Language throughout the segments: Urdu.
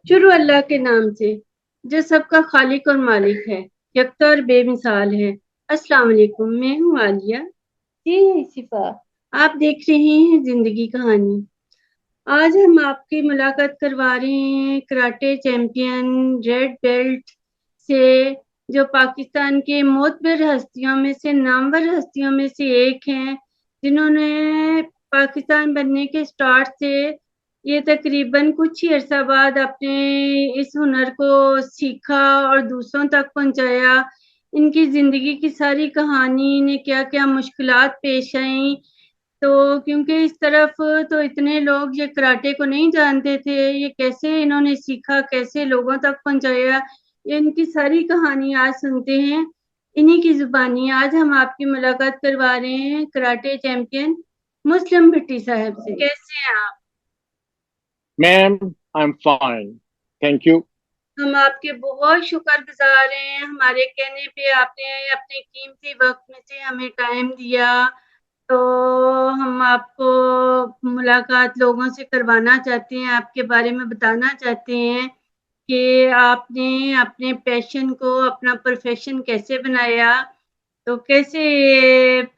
شروع اللہ کے نام سے جو سب کا خالق اور مالک ہے، یکتا اور بے مثال ہے۔ السلام علیکم، میں ہوں عالیہ۔ جی شفا، آپ دیکھ رہے ہیں زندگی کہانی۔ آج ہم آپ کی ملاقات کروا رہے ہیں کراٹے چیمپئن ریڈ بیلٹ سے، جو پاکستان کے معتبر ہستیوں میں سے نامور ہستیوں میں سے ایک ہیں، جنہوں نے پاکستان بننے کے سٹارٹ سے یہ تقریباً کچھ ہی عرصہ بعد اپنے اس ہنر کو سیکھا اور دوسروں تک پہنچایا۔ ان کی زندگی کی ساری کہانی، انہیں کیا کیا مشکلات پیش آئیں، تو کیونکہ اس طرف تو اتنے لوگ یہ کراٹے کو نہیں جانتے تھے، یہ کیسے انہوں نے سیکھا، کیسے لوگوں تک پہنچایا، یہ ان کی ساری کہانی آج سنتے ہیں انہی کی زبانی۔ آج ہم آپ کی ملاقات کروا رہے ہیں کراٹے چیمپئن مسلم بھٹی صاحب سے۔ کیسے ہیں آپ؟ Ma'am I am fine, thank you. ہم آپ کے بہت شکر گزار ہیں، ہمارے کہنے پہ آپ نے اپنے قیمتی وقت میں سے ہمیں ٹائم دیا، تو ہم آپ کو ملاقات لوگوں سے کروانا چاہتے ہیں، آپ کے بارے میں بتانا چاہتے ہیں کہ آپ نے اپنے پیشن کو اپنا پروفیشن کیسے بنایا۔ تو کیسے،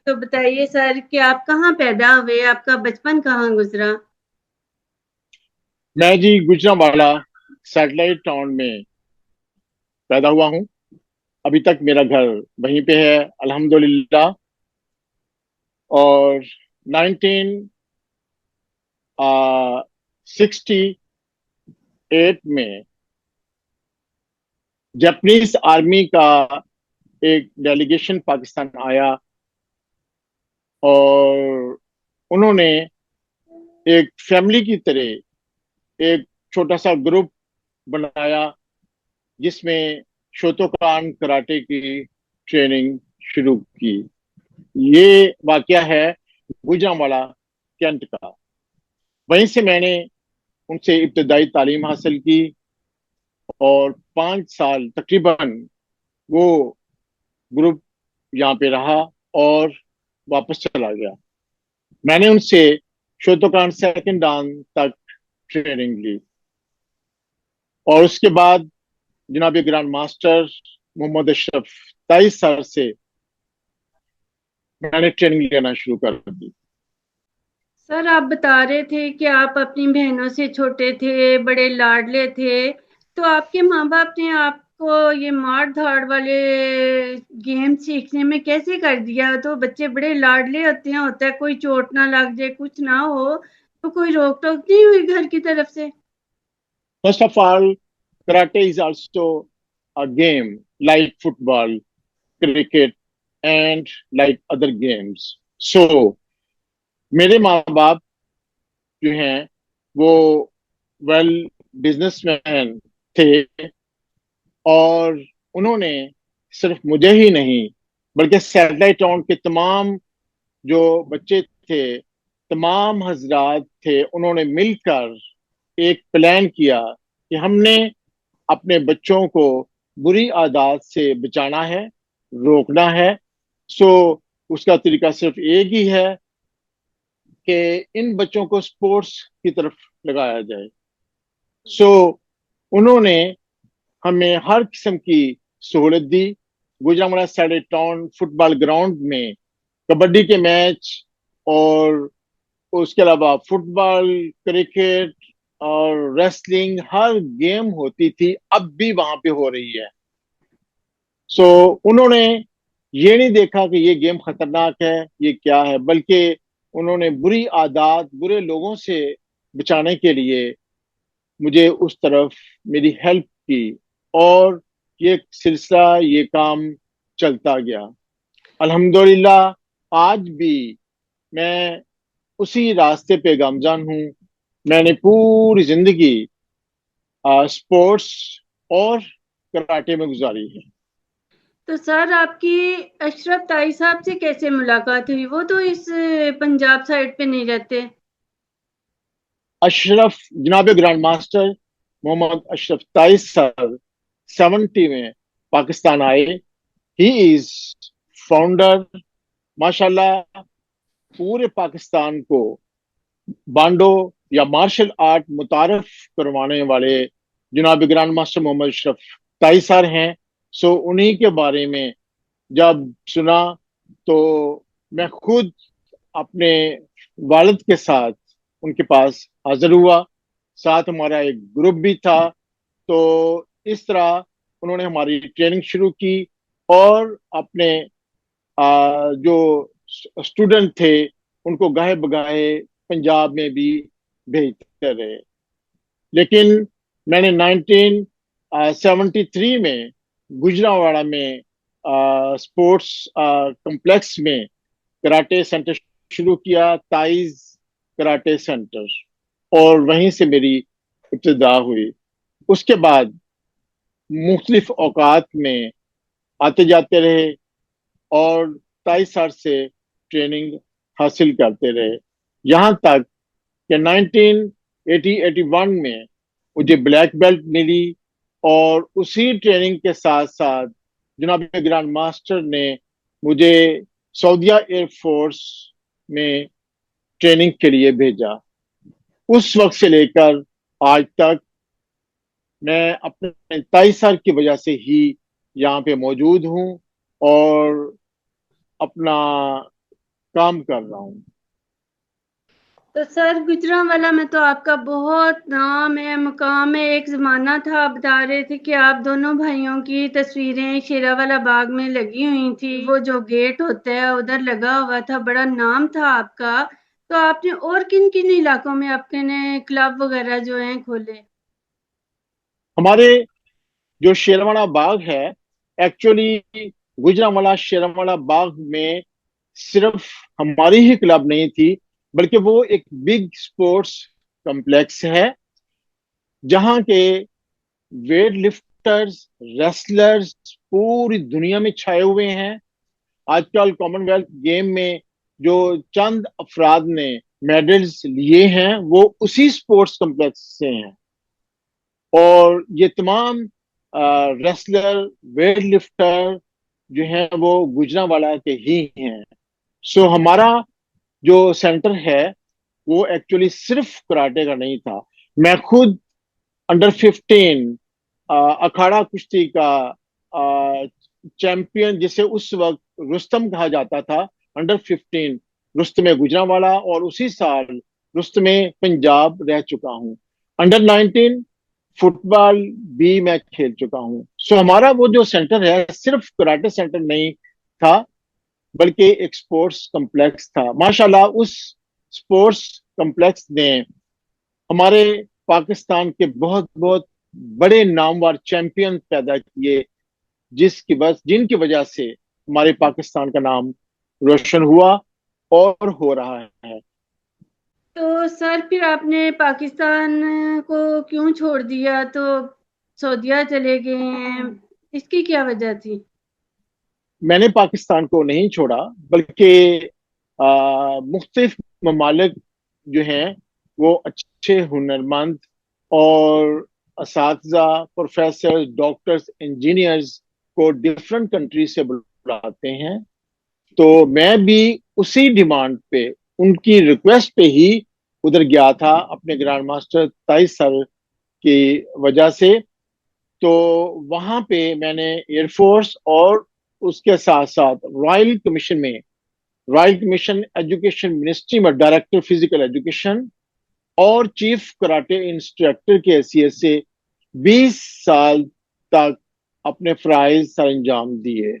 تو بتائیے سر کہ آپ کہاں پیدا ہوئے، آپ کا بچپن کہاں گزرا؟ میں جی گجرانوالا سیٹلائٹ ٹاؤن میں پیدا ہوا ہوں، ابھی تک میرا گھر وہیں پہ ہے الحمدللہ۔ اور 1968 میں جاپنیز آرمی کا ایک ڈیلیگیشن پاکستان آیا اور انہوں نے ایک فیملی کی طرح ایک چھوٹا سا گروپ بنایا جس میں شوتوکان کراٹے کی ٹریننگ شروع کی۔ یہ واقعہ ہے گوجرانوالا کینٹ کا۔ وہیں سے میں نے ان سے ابتدائی تعلیم حاصل کی اور 5 سال تقریباً وہ گروپ یہاں پہ رہا اور واپس چلا گیا۔ میں نے ان سے شوتوکان سیکنڈ ڈان تک ٹریننگ لی اور اس کے بعد جناب گرانڈ ماسٹر محمد اشرف 23 سال سے میں نے ٹریننگ لینا شروع کر دی۔ سر آپ بتا رہے تھے کہ آپ اپنی بہنوں سے چھوٹے تھے، بڑے لاڈلے تھے، تو آپ کے ماں باپ نے آپ کو یہ مار دھاڑ والے گیم سیکھنے میں کیسے کر دیا؟ تو بچے بڑے لاڈلے ہوتے ہیں، ہوتا ہے کوئی چوٹ نہ لگ جائے، کچھ نہ ہو، تو کوئی روک ٹوک نہیں ہوئی گھر کی طرف سے؟ First of all, karate is also a game like football, cricket, and like other games. So, میرے ماں باپ جو ہیں وہ ویل بزنس مین تھے اور انہوں نے صرف مجھے ہی نہیں بلکہ سیٹلائٹ ٹاؤن کے تمام جو بچے تھے، تمام حضرات تھے، انہوں نے مل کر ایک پلان کیا کہ ہم نے اپنے بچوں کو بری عادات سے بچانا ہے، روکنا ہے۔ سو اس کا طریقہ صرف ایک ہی ہے کہ ان بچوں کو سپورٹس کی طرف لگایا جائے۔ سو انہوں نے ہمیں ہر قسم کی سہولت دی۔ گوجرانوالا سیٹلائٹ ٹاؤن فٹ بال گراؤنڈ میں کبڈی کے میچ اور اس کے علاوہ فٹ بال، کرکٹ اور ریسلنگ ہر گیم ہوتی تھی، اب بھی وہاں پہ ہو رہی ہے۔ سو انہوں نے یہ نہیں دیکھا کہ یہ گیم خطرناک ہے، یہ کیا ہے، بلکہ انہوں نے بری عادات، برے لوگوں سے بچانے کے لیے مجھے اس طرف میری ہیلپ کی اور یہ سلسلہ، یہ کام چلتا گیا۔ الحمدللہ آج بھی میں اسی راستے پہ گامزن ہوں۔ میں نے پوری زندگی سپورٹس اور کراٹے میں گزاری ہے۔ تو سر آپ کی اشرف تائی صاحب سے کیسے ملاقات ہوئی؟ وہ تو اس پنجاب سائڈ پہ نہیں رہتے۔ اشرف جناب گرانڈ ماسٹر محمد اشرف 23 سال 70 میں پاکستان آئے۔ ہی از فاؤنڈر، ماشاء اللہ پورے پاکستان کو بانڈو یا مارشل آرٹ متعارف کروانے والے جناب گرانڈ ماسٹر محمد اشرف تائی سر ہیں. سو انہی کے بارے میں جب سنا تو میں خود اپنے والد کے ساتھ ان کے پاس حاضر ہوا. ساتھ ہمارا ایک گروپ بھی تھا. تو اس طرح انہوں نے ہماری ٹریننگ شروع کی اور اپنے جو اسٹوڈنٹ تھے ان کو گاہے بگاہے پنجاب میں بھی بھیجتے رہے. لیکن میں نے 1973 میں گجرانواڑہ میں اسپورٹس کمپلیکس میں کراٹے سینٹر شروع کیا, تائز کراٹے سینٹر, اور وہیں سے میری ابتدا ہوئی. اس کے بعد مختلف اوقات میں آتے جاتے رہے اور تائز سر سے ٹریننگ حاصل کرتے رہے, یہاں تک کہ 1980-81 میں مجھے بلیک بیلٹ ملی. اور اسی ٹریننگ کے ساتھ ساتھ جناب گرانڈ ماسٹر نے مجھے سعودیہ ایئر فورس میں ٹریننگ کے لیے بھیجا. اس وقت سے لے کر آج تک میں اپنے تائی سر کی وجہ سے ہی یہاں پہ موجود ہوں اور اپنا کام کر رہا ہوں. تو سر گجرانوالہ میں تو آپ کا بہت نام ہے, مقام ہے. ایک زمانہ تھا, آپ بتا رہے تھے کہ آپ دونوں بھائیوں کی تصویریں شیراوالہ باغ میں لگی ہوئی تھی. وہ جو گیٹ ہوتا ہے ادھر لگا ہوا تھا, بڑا نام تھا آپ کا. تو آپ نے اور کن کن علاقوں میں اپنے کلب وغیرہ جو ہیں کھولے؟ ہمارے جو شیراوالہ باغ ہے, ایکچولی گجرانوالہ شیراوالہ باغ میں صرف ہماری ہی کلب نہیں تھی, بلکہ وہ ایک بگ سپورٹس کمپلیکس ہے جہاں کے ویٹ لفٹرز, ریسلرز پوری دنیا میں چھائے ہوئے ہیں. آج کل کامن ویلتھ گیم میں جو چند افراد نے میڈلز لیے ہیں وہ اسی سپورٹس کمپلیکس سے ہیں. اور یہ تمام ریسلر, ویٹ لفٹر جو ہیں وہ گجرانوالہ کے ہی ہیں. سو ہمارا جو سینٹر ہے وہ ایکچولی صرف کراٹے کا نہیں تھا. میں خود انڈر 15 اکھاڑا کشتی کا چیمپئن, جسے اس وقت رستم کہا جاتا تھا, انڈر 15 رستم گجرانوالہ, اور اسی سال رستم پنجاب رہ چکا ہوں. انڈر 19 فٹ بال بھی میں کھیل چکا ہوں. سو ہمارا وہ جو سینٹر ہے صرف کراٹے سینٹر نہیں تھا بلکہ ایک سپورٹس کمپلیکس تھا. ماشاءاللہ اس سپورٹس کمپلیکس نے ہمارے پاکستان کے بہت بہت بڑے نامور چیمپئن پیدا کیے, جن کی وجہ سے ہمارے پاکستان کا نام روشن ہوا اور ہو رہا ہے. تو سر پھر آپ نے پاکستان کو کیوں چھوڑ دیا؟ تو سعودیہ چلے گئے ہیں, اس کی کیا وجہ تھی؟ میں نے پاکستان کو نہیں چھوڑا بلکہ مختلف ممالک جو ہیں وہ اچھے ہنرمند اور اساتذہ, پروفیسر, ڈاکٹرز, انجینئرز کو ڈفرنٹ کنٹری سے بلاتے ہیں. تو میں بھی اسی ڈیمانڈ پہ, ان کی ریکویسٹ پہ ہی ادھر گیا تھا اپنے گرانڈ ماسٹر تائی سر کی وجہ سے. تو وہاں پہ میں نے ایئر فورس اور اس کے ساتھ ساتھ رائل کمیشن ایجوکیشن منسٹری میں ڈائریکٹر فزیکل ایجوکیشن اور چیف کراٹے انسٹرکٹر کی حیثیت سے 20 سال تک اپنے فرائض سر انجام دیے.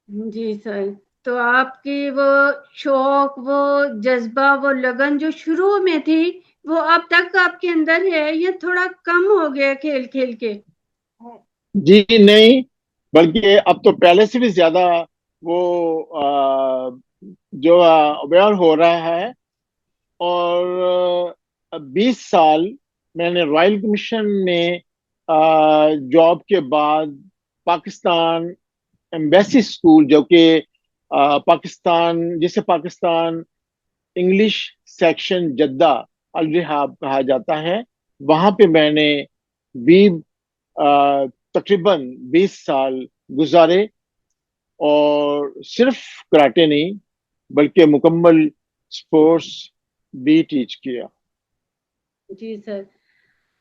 جی سر, تو آپ کی وہ شوق, وہ جذبہ, وہ لگن جو شروع میں تھی وہ اب تک آپ کے اندر ہے یا تھوڑا کم ہو گیا کھیل کھیل کے؟ جی نہیں, بلکہ اب تو پہلے سے بھی زیادہ وہ جو اویئر ہو رہا ہے. اور 20 سال میں نے رائل کمیشن میں جاب کے بعد پاکستان ایمبیسی اسکول, جو کہ پاکستان انگلش سیکشن جدہ الرحاب کہا جاتا ہے, وہاں پہ میں نے بھی تقریباً 20 سال گزارے اور صرف کراٹے نہیں بلکہ مکمل سپورٹس بھی ٹیچ کیا. جی سر,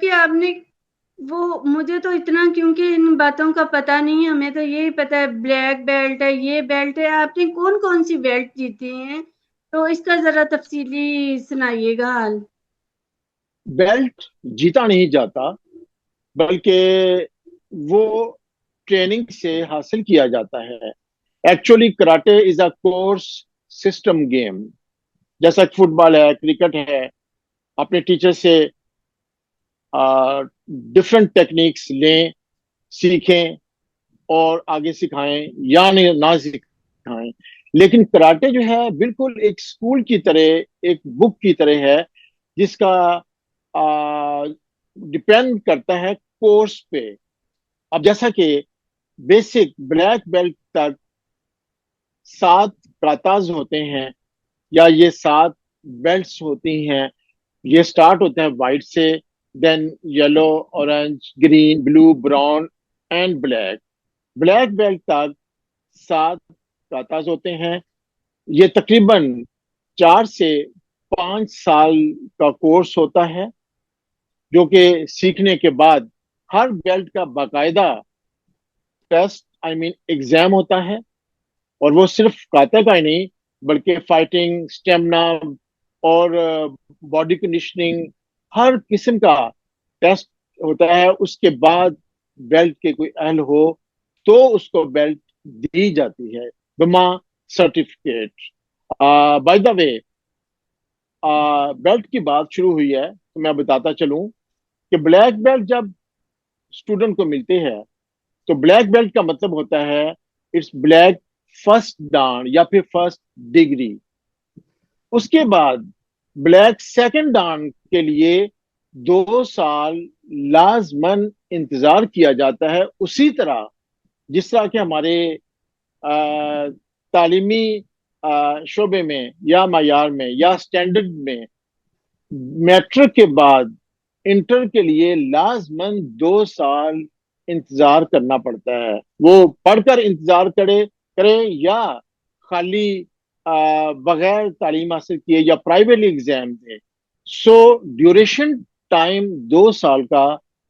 کہ آپ نے وہ مجھے تو اتنا کیونکہ ان باتوں کا پتہ نہیں ہے، ہمیں تو یہی پتا ہے بلیک بیلٹ ہے، یہ بیلٹ ہے، آپ نے کون کون سی بیلٹ جیتی ہیں تو اس کا ذرا تفصیلی سنائیے گا حال۔ بیلٹ جیتا نہیں جاتا، بلکہ وہ ٹریننگ سے حاصل کیا جاتا ہے۔ ایکچولی کراٹے از اے کورس سسٹم گیم، جیسا کہ فٹ بال ہے، کرکٹ ہے۔ اپنے ٹیچر سے ڈفرنٹ ٹیکنیکس لیں، سیکھیں اور آگے سکھائیں یا نہ سکھائیں، لیکن کراٹے جو ہے بالکل ایک اسکول کی طرح، ایک بک کی طرح ہے، جس کا ڈپینڈ کرتا ہے کورس پہ۔ اب جیسا کہ بیسک بلیک بیلٹ تک 7 کاتاز ہوتے ہیں، یا یہ 7 بیلٹس ہوتی ہیں۔ یہ سٹارٹ ہوتے ہیں وائٹ سے، then yellow, orange, green, blue, brown and black. Black belt تک 7 کاتاز ہوتے ہیں۔ یہ تقریباً 4 سے 5 سال کا کورس ہوتا ہے، جو کہ سیکھنے کے بعد ہر بیلٹ کا باقاعدہ ٹیسٹ ایگزام ہوتا ہے۔ اور وہ صرف کاتا کا ہی نہیں، بلکہ فائٹنگ، سٹیمنا اور باڈی کنڈیشننگ، ہر قسم کا ٹیسٹ ہوتا ہے۔ اس کے بعد بیلٹ کے کوئی اہل ہو تو اس کو بیلٹ دی جاتی ہے بما certificate. By the way, belt کی بات شروع ہوئی ہے تو میں بتاتا چلوں کہ بلیک بیلٹ جب اسٹوڈنٹ کو ملتے ہیں تو بلیک بیلٹ کا مطلب ہوتا ہے اٹس بلیک فرسٹ ڈان یا پھر فرسٹ ڈگری۔ اس کے بعد بلیک سیکنڈ ڈان کے لیے 2 سال لازمن انتظار کیا جاتا ہے، اسی طرح جس طرح کہ ہمارے تعلیمی شعبے میں یا معیار میں یا اسٹینڈرڈ میں میٹرک کے بعد انٹر کے لیے لازمن 2 سال انتظار کرنا پڑتا ہے۔ وہ پڑھ کر انتظار کرے یا خالی بغیر تعلیم حاصل کیے یا پرائیویٹلی ایگزام دے، سو ڈیوریشن ٹائم 2 سال کا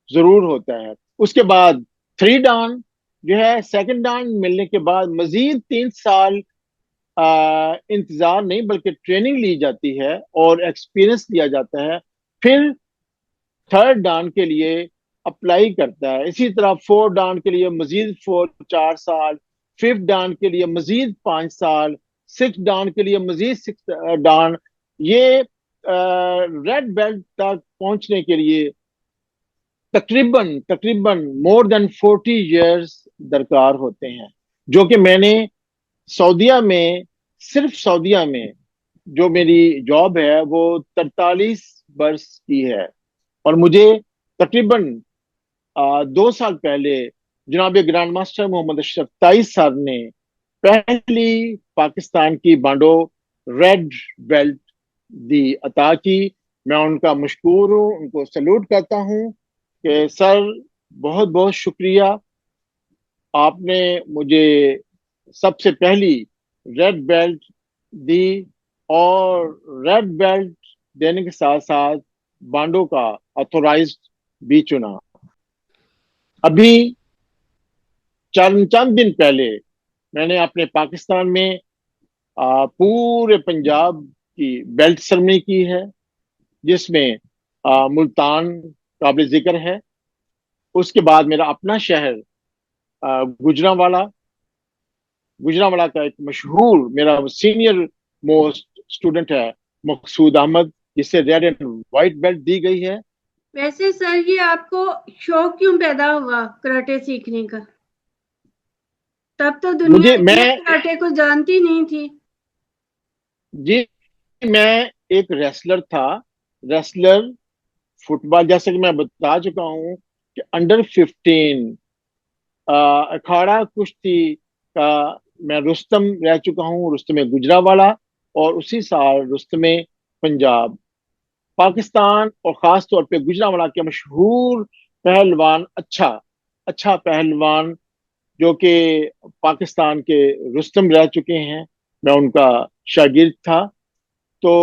ضرور ہوتا ہے۔ اس کے بعد 3 ڈان جو ہے، سیکنڈ ڈان ملنے کے بعد مزید 3 سال انتظار نہیں بلکہ ٹریننگ لی جاتی ہے اور ایکسپیرئنس لیا جاتا ہے، پھر تھرڈ ڈان کے لیے اپلائی کرتا ہے۔ اسی طرح 4 ڈان کے لیے مزید 4 سال، 5 ڈان کے لیے مزید 5 سال، 6 ڈان کے لیے مزید 6 ڈان۔ یہ ریڈ بیلٹ تک پہنچنے کے لیے تقریباً مور دین 40 ایئرس درکار ہوتے ہیں، جو کہ میں نے سعودیہ میں، صرف سعودیہ میں جو میری جاب ہے وہ 43 برس کی ہے۔ اور مجھے تقریباً 2 سال پہلے جناب گرینڈ ماسٹر محمد اشرف تائی صاحب نے پہلی پاکستان کی بانڈو ریڈ بیلٹ دی عطا کی۔ میں ان کا مشکور ہوں، ان کو سلوٹ کرتا ہوں کہ سر بہت بہت شکریہ، آپ نے مجھے سب سے پہلی ریڈ بیلٹ دی، اور ریڈ بیلٹ دینے کے ساتھ ساتھ بانڈو کا آتھورائزڈ بھی چنا۔ ابھی چند دن پہلے میں نے اپنے پاکستان میں پورے پنجاب کی بیلٹ سرمنی کی ہے، جس میں ملتان قابل ذکر ہے۔ اس کے بعد میرا اپنا شہر گجرانوالا کا ایک مشہور میرا سینئر موسٹ اسٹوڈنٹ ہے مقصود احمد، جس سے ریڈ اینڈ وائٹ بیلٹ دی گئی ہے۔ ویسے سر، یہ آپ کو شوق کیوں پیدا ہوا کراٹے سیکھنے کا؟ تب تو دنیا اتنے کراٹے کو جانتی نہیں تھی۔ جی، میں ایک ریسلر تھا، ریسلر فٹ بال، جیسے کہ میں بتا چکا ہوں کہ انڈر 15 اکھاڑا کشتی کا میں رستم رہ چکا ہوں، رستم گجرانوالا، اور اسی سال رستم پنجاب۔ پاکستان اور خاص طور پہ گجرانوالا کے مشہور پہلوان، اچھا پہلوان جو کہ پاکستان کے رستم رہ چکے ہیں، میں ان کا شاگرد تھا۔ تو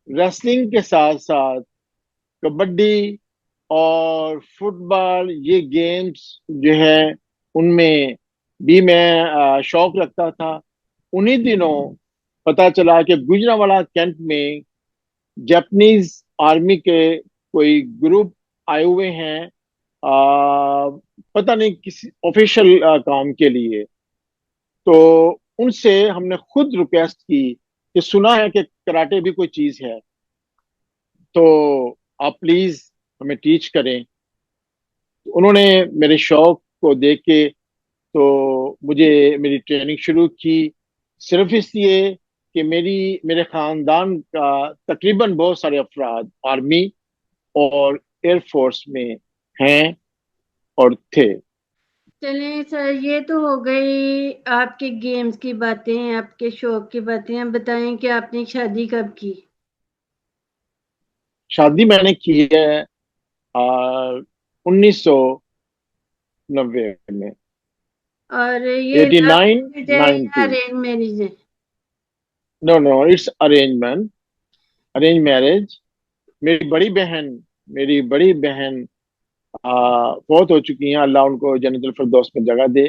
ریسلنگ کے ساتھ ساتھ کبڈی اور فٹ بال، یہ گیمز جو ہے ان میں بھی میں شوق رکھتا تھا. انہی دنوں پتا چلا کہ گجرانوالہ کینٹ میں جاپنیز آرمی کے کوئی گروپ آئے ہوئے ہیں، پتہ نہیں کسی آفیشیل کام کے لیے. تو ان سے ہم نے خود ریکویسٹ کی کہ سنا ہے کہ کراٹے بھی کوئی چیز ہے، تو آپ پلیز ہمیں ٹیچ کریں. انہوں نے میرے شوق کو دیکھ کے تو مجھے میری ٹریننگ شروع کی. صرف اس لیے کہ میرے خاندان کا تقریباً بہت سارے افراد آرمی اور ایئر فورس میں ہیں اور تھے. چلیں سر، یہ تو ہو گئی آپ کے گیمز کی باتیں، آپ کے شوق کی باتیں. آپ بتائیں کہ آپ نے شادی کب کی؟ شادی میں نے کی ہے 1990 میں. اور یہ ایٹی لو نائن میرج ہے یا 90. ارینج میرج ہے؟ نو اٹس ارینج میرج. میری بڑی بہن فوت ہو چکی ہیں، اللہ ان کو جنت الفردوس میں جگہ دے.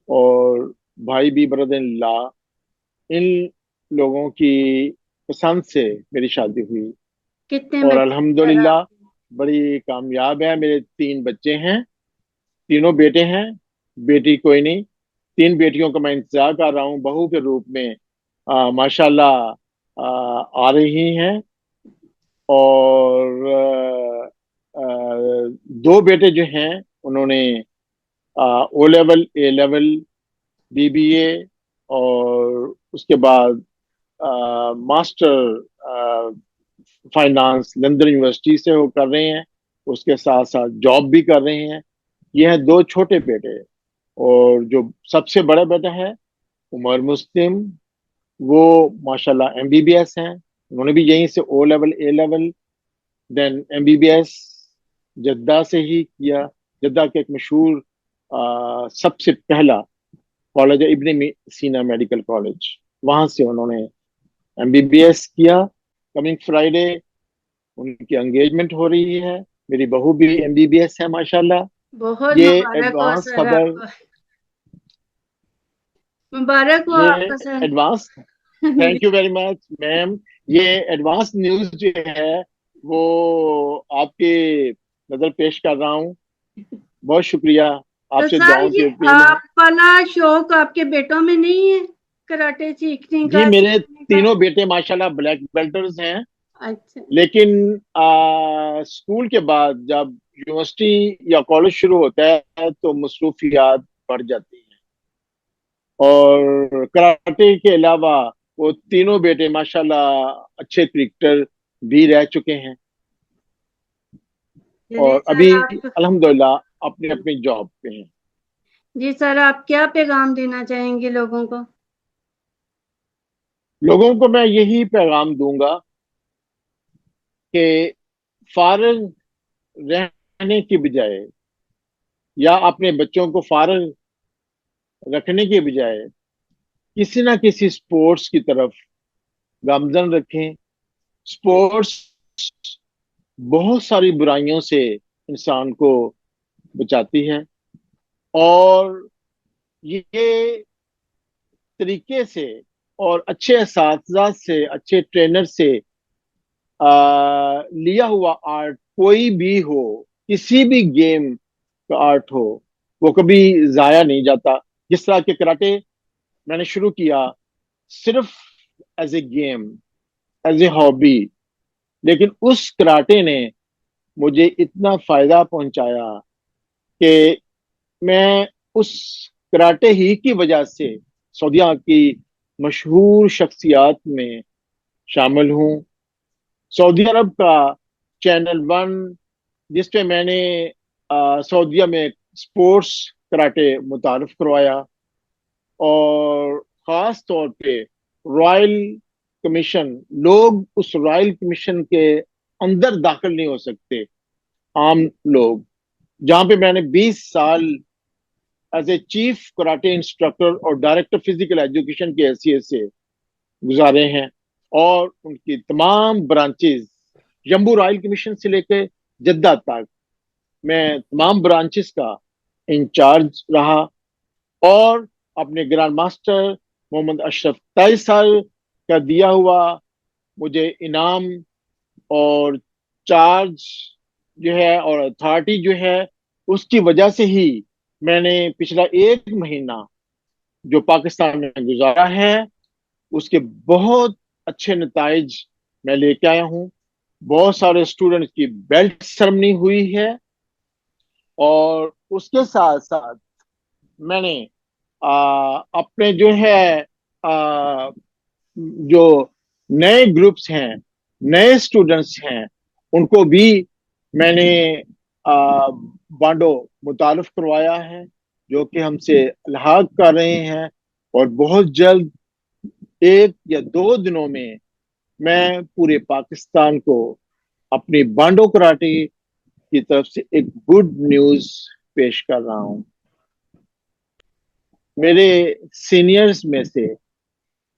اور بھائی بھی برادر اللہ، ان لوگوں کی پسند سے میری شادی ہوئی. کتنے اور بچے ہیں سر الحمدللہ آپ کے؟ بڑی کامیاب ہے. میرے 3 بچے ہیں، تینوں بیٹے ہیں، بیٹی کوئی نہیں. 3 بیٹیوں کا میں انتظار کر رہا ہوں بہو کے روپ میں. ماشاء اللہ آ رہی ہیں. اور 2 بیٹے جو ہیں انہوں نے او لیول، اے لیول، BBA، اور اس کے بعد ماسٹر فائنانس لندن یونیورسٹی سے وہ کر رہے ہیں. اس کے ساتھ ساتھ جاب بھی کر رہے ہیں. یہ ہیں 2 چھوٹے بیٹے. اور جو سب سے بڑا بیٹا ہے عمر مسلم، وہ ماشاءاللہ MBBS ہیں. انہوں نے بھی یہیں سے او لیول، اے لیول، دین MBBS جدہ سے ہی کیا. جدہ کے ایک مشہور سب سے پہلا کالج ہے ابن سینا میڈیکل کالج، وہاں سے انہوں نے MBBS کیا. کمنگ فرائیڈے ان کی انگیجمنٹ ہو رہی ہے. میری بہو بھی MBBS ہے ماشاءاللہ. بہت یہ مبارک ہو ایڈوانس سر آپ خبر، کو، مبارک ہو یہ آپ کو sir. Advance, thank you very much ma'am. یہ ایڈوانس نیوز جو ہے وہ آپ کی نظر پیش کر رہا ہوں. بہت شکریہ، تو آپ سے سر دعاؤں کی یہ اپیل ہے. آپ والا شوق آپ کے بیٹوں میں نہیں ہے، کراٹے سیکھنے جی کا، میرے سیکھنے کا؟ تینوں بیٹے ماشاءاللہ بلیک بیلٹرز ہیں. اچھا. لیکن اسکول کے بعد جب یونیورسٹی یا کالج شروع ہوتا ہے تو مصروفیات بڑھ جاتی ہیں. اور کراٹے کے علاوہ وہ تینوں بیٹے ماشاءاللہ اچھے کرکٹر بھی رہ چکے ہیں، چلیں اور سر ابھی آپ، الحمدللہ اپنی اپنی جاب پہ ہیں. جی سر آپ کیا پیغام دینا چاہیں گے لوگوں کو؟ لوگوں کو میں یہی پیغام دوں گا کہ فارغ رہنے کی بجائے یا اپنے بچوں کو فارغ رکھنے کے بجائے کسی نہ کسی سپورٹس کی طرف گامزن رکھیں. سپورٹس بہت ساری برائیوں سے انسان کو بچاتی ہے، اور یہ طریقے سے اور اچھے اساتذہ سے، اچھے ٹرینر سے لیا ہوا آرٹ کوئی بھی ہو، کسی بھی گیم کا آرٹ ہو، وہ کبھی ضائع نہیں جاتا. جس طرح کہ کراٹے میں نے شروع کیا صرف as a game, as a hobby, لیکن اس کراٹے نے مجھے اتنا فائدہ پہنچایا کہ میں اس کراٹے ہی کی وجہ سے سعودیہ کی مشہور شخصیات میں شامل ہوں. سعودی عرب کا چینل 1 جس پہ میں نے سعودیہ میں سپورٹس کراٹے متعارف کروایا، اور خاص طور پہ رائل کمیشن، لوگ اس رائل کمیشن کے اندر داخل نہیں ہو سکتے، عام لوگ، جہاں پہ میں نے 20 سال as a chief karate instructor اور ڈائریکٹر فزیکل ایجوکیشن کی حیثیت سے گزارے ہیں. اور ان کی تمام برانچز جمبو رائل کمیشن سے لے کے جدہ تک میں تمام برانچز کا انچارج رہا، اور اپنے گرانڈ ماسٹر محمد اشرف تائی صاحب کا دیا ہوا مجھے انعام اور چارج جو ہے اور اتھارٹی جو ہے، اس کی وجہ سے ہی میں نے پچھلا 1 مہینہ جو پاکستان میں گزارا ہے اس کے بہت اچھے نتائج میں لے کے آیا ہوں۔ بہت سارے اسٹوڈنٹس کی بیلٹ سرمنی ہوئی ہے، اور اس کے ساتھ ساتھ میں نے اپنے جو ہے جو نئے گروپس ہیں، نئے اسٹوڈنٹس ہیں، ان کو بھی میں نے بانڈو متعارف کروایا ہے، جو کہ ہم سے الحاق کر رہے ہیں، اور بہت جلد 1 یا 2 دنوں میں پورے پاکستان کو اپنی بانڈو کراٹے کی طرف سے ایک گڈ نیوز پیش کر رہا ہوں۔ میرے سینئرز میں سے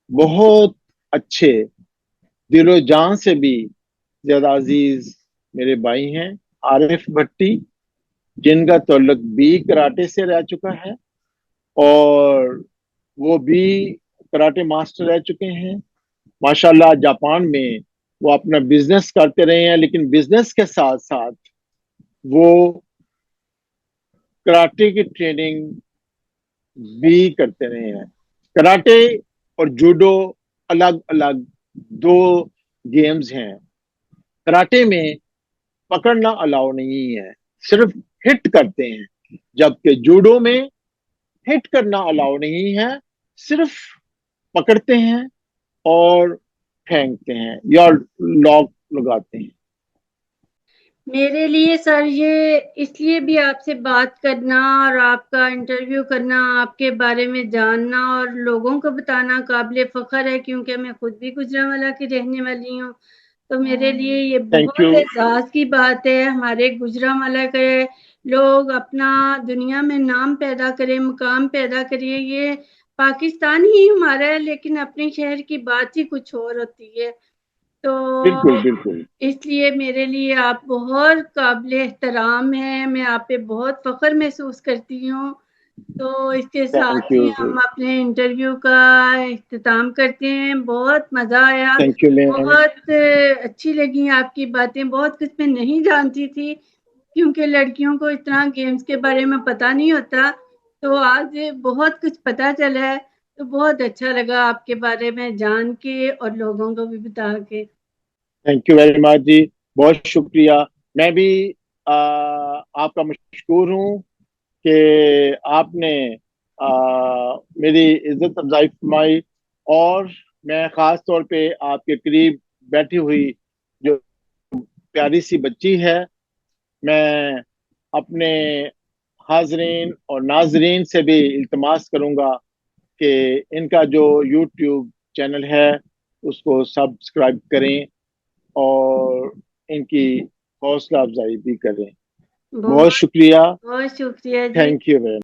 بہت اچھے، دل و جان سے بھی زیادہ عزیز میرے بھائی ہیں، عارف بھٹی، جن کا تعلق بھی کراٹے سے رہ چکا ہے، اور وہ بھی کراٹے ماسٹر رہ چکے ہیں۔ ماشاءاللہ جاپان میں وہ اپنا بزنس کرتے رہے ہیں، لیکن بزنس کے ساتھ ساتھ وہ کراٹے کی ٹریننگ بھی کرتے رہے ہیں۔ کراٹے اور جوڈو الگ الگ 2 گیمز ہیں۔ کراٹے میں پکڑنا الاؤ نہیں ہے، صرف ہٹ کرتے ہیں، جبکہ جوڈو میں ہٹ کرنا الاؤ نہیں ہے، صرف پکڑتے ہیں اور پھینکتے ہیں یا لاک لگاتے ہیں۔ میرے لیے سر یہ اس لیے بھی آپ سے بات کرنا اور آپ کا انٹرویو کرنا، آپ کے بارے میں جاننا اور لوگوں کو بتانا قابل فخر ہے، کیونکہ میں خود بھی گوجرانوالہ کی رہنے والی ہوں۔ تو میرے لیے یہ تھینک بہت یو، اعزاز کی بات ہے، ہمارے گوجرانوالہ کے لوگ اپنا دنیا میں نام پیدا کریں، مقام پیدا کریں۔ یہ پاکستان ہی ہمارا ہے، لیکن اپنے شہر کی بات ہی کچھ اور ہوتی ہے۔ تو بالکل بالکل، اس لیے میرے لیے آپ بہت قابل احترام ہیں، میں آپ پہ بہت فخر محسوس کرتی ہوں۔ تو اس کے تھینک ساتھ یو، ہی ہم اپنے انٹرویو کا اختتام کرتے ہیں۔ بہت مزہ آیا، تھینک یو میم۔ بہت اچھی لگی آپ کی باتیں، بہت کچھ میں نہیں جانتی تھی، کیونکہ لڑکیوں کو اتنا گیمز کے بارے میں پتہ نہیں ہوتا، تو آج بہت کچھ پتہ چلا ہے، تو بہت اچھا لگا آپ کے بارے میں جان کے اور لوگوں کو بھی بتا کے۔ تھینک یو ویری مچ جی، بہت شکریہ۔ میں بھی آپ کا مشکور ہوں کہ آپ نے میری عزت افزائی فرمائی، اور میں خاص طور پہ آپ کے قریب بیٹھی ہوئی جو پیاری سی بچی ہے، میں اپنے حاضرین اور ناظرین سے بھی التماس کروں گا کہ ان کا جو یوٹیوب چینل ہے اس کو سبسکرائب کریں اور ان کی حوصلہ افزائی بھی کریں۔ بہت بہت شکریہ، بہت شکریہ جی۔ Thank you very